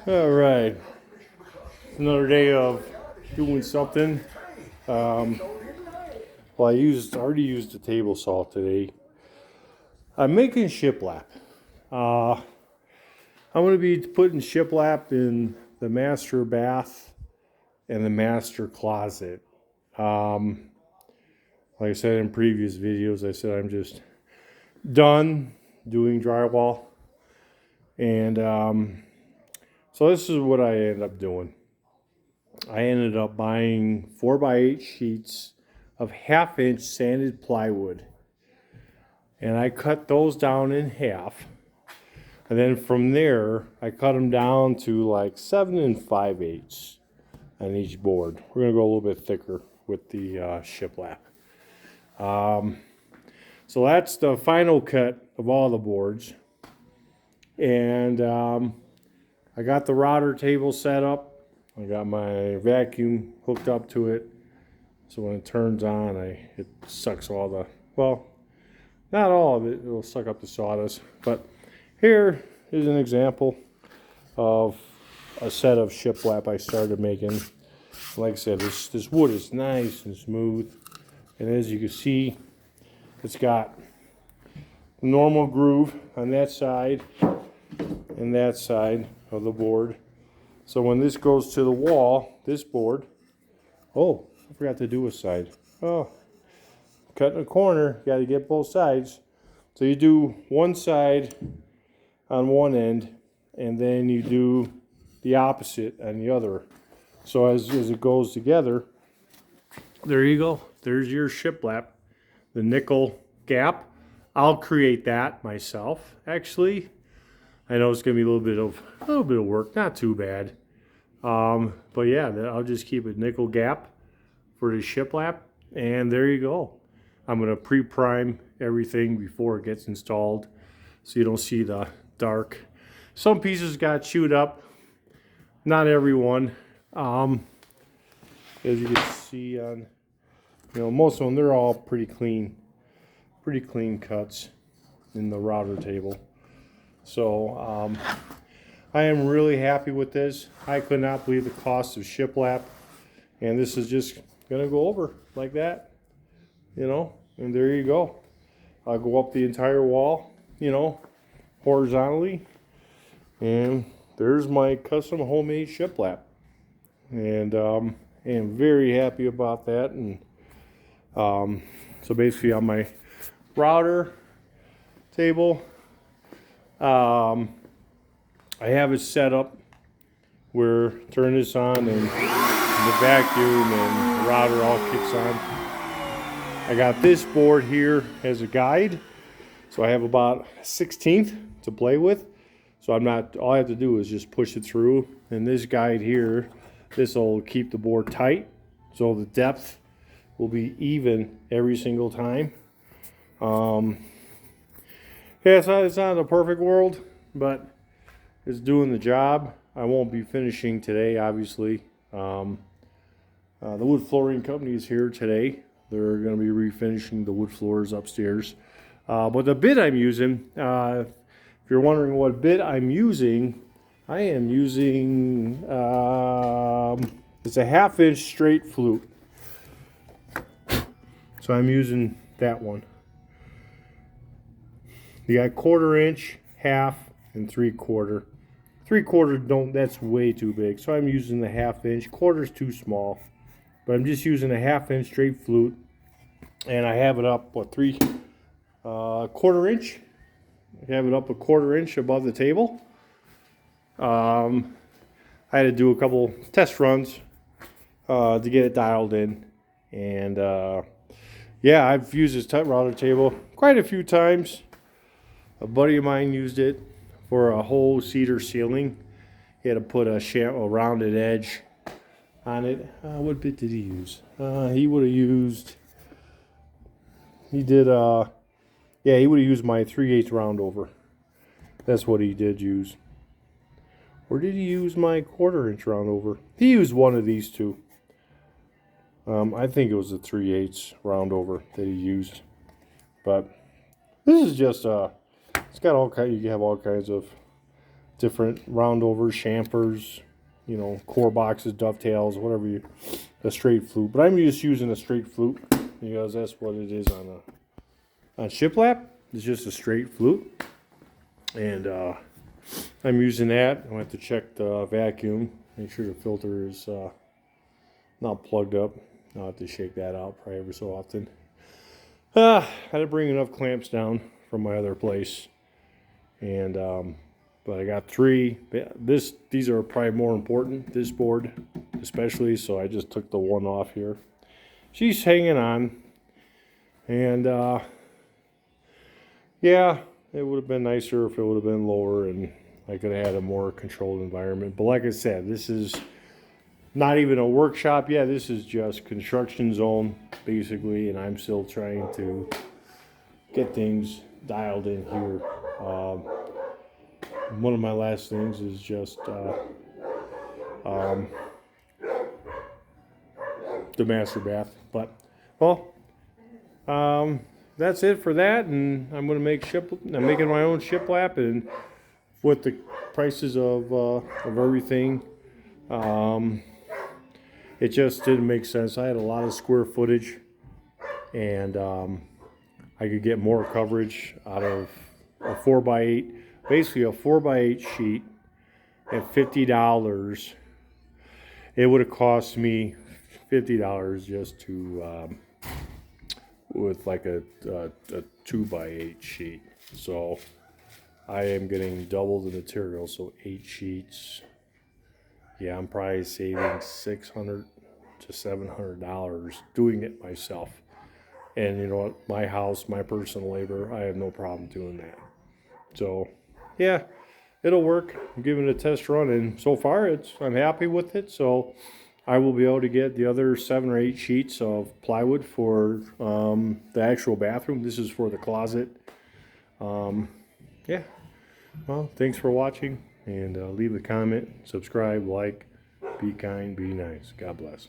All right, another day of doing something. Um, well, already used the table saw today. I'm making shiplap. Uh, I'm going to be putting shiplap in the master bath and the master closet. Um, like I said in previous videos, I said I'm just done doing drywall, and so this is what I ended up doing. I ended up buying 4x8 sheets of 1/2 inch sanded plywood. And I cut those down in half. And then from there, I cut them down to like 7 5/8 on each board. We're going to go a little bit thicker with the shiplap. So that's the final cut of all the boards. And I got the router table set up. I got my vacuum hooked up to it. So when it turns on, it sucks all the, well, not all of it, it'll suck up the sawdust. But here is an example of a set of shiplap I started making. Like I said, this wood is nice and smooth. And as you can see, it's got a normal groove on that side and that side of the board. So when this goes to the wall, this board, oh, I forgot to do a side. Oh, cutting a corner, got to get both sides. So you do one side on one end, and then you do the opposite on the other. So as it goes together, there you go. There's your shiplap, the nickel gap. I'll create that myself. Actually, I know it's gonna be a little bit of work, not too bad. But yeah, I'll just keep a nickel gap for the shiplap, and there you go. I'm gonna pre-prime everything before it gets installed, so you don't see the dark. Some pieces got chewed up, not every one. As you can see on, most of them, they're all pretty clean cuts in the router table. So I am really happy with this. I could not believe the cost of shiplap, and this is just gonna go over like that, and there you go. I'll go up the entire wall, horizontally, and there's my custom homemade shiplap. And am very happy about that. And so basically on my router table, I have it set up where turn this on and the vacuum and the router all kicks on. I got this board here as a guide, so I have about 1/16 to play with. So all I have to do is just push it through. And this guide here, this will keep the board tight, so the depth will be even every single time. Yeah, it's not the perfect world, but it's doing the job. I won't be finishing today, obviously. The wood flooring company is here today. They're going to be refinishing the wood floors upstairs. But the bit I'm using, if you're wondering what bit I'm using, I am using, it's a 1/2 inch straight flute. So I'm using that one. You got 1/4 inch, half, and 3/4. 3/4 that's way too big. So I'm using the 1/2 inch. 1/4's too small. But I'm just using a 1/2 inch straight flute. And I have it up, 1/4 inch. I have it up 1/4 inch above the table. I had to do a couple test runs to get it dialed in. And yeah, I've used this router table quite a few times. A buddy of mine used it for a whole cedar ceiling. He had to put a rounded edge on it. What bit did he use? He would have used, he would have used my 3/8 round over. That's what he did use. Or did he use my 1/4 inch round over? He used one of these two. I think it was a 3/8 round over that he used. But this is just it's got all kinds. You have all kinds of different roundovers, chamfers, you know, core boxes, dovetails, whatever you, a straight flute. But I'm just using a straight flute because that's what it is on shiplap. It's just a straight flute, and I'm using that. I have to check the vacuum, make sure the filter is not plugged up. I'll have to shake that out probably every so often. I had to bring enough clamps down from my other place, and but I got 3. These are probably more important, this board especially, so I just took the one off here. She's hanging on, and yeah, it would have been nicer if it would have been lower and I could have had a more controlled environment. But like I said, this is not even a workshop yet. This is just construction zone, basically, and I'm still trying to get things dialed in here. One of my last things is just the master bath. But, well, that's it for that, and I'm gonna I'm making my own shiplap, and with the prices of everything, it just didn't make sense. I had a lot of square footage, and I could get more coverage out of a 4x8, basically a 4x8 sheet at $50. It would have cost me $50 just to with like a 2x8 sheet. So I am getting double the material, so 8 sheets. Yeah, I'm probably saving $600 to $700 doing it myself. And you know what? My house, my personal labor, I have no problem doing that. So yeah, it'll work. I'm giving it a test run, and so far I'm happy with it. So I will be able to get the other 7 or 8 sheets of plywood for the actual bathroom. This is for the closet. Yeah. Well, thanks for watching, and leave a comment, subscribe, like, be kind, be nice. God bless.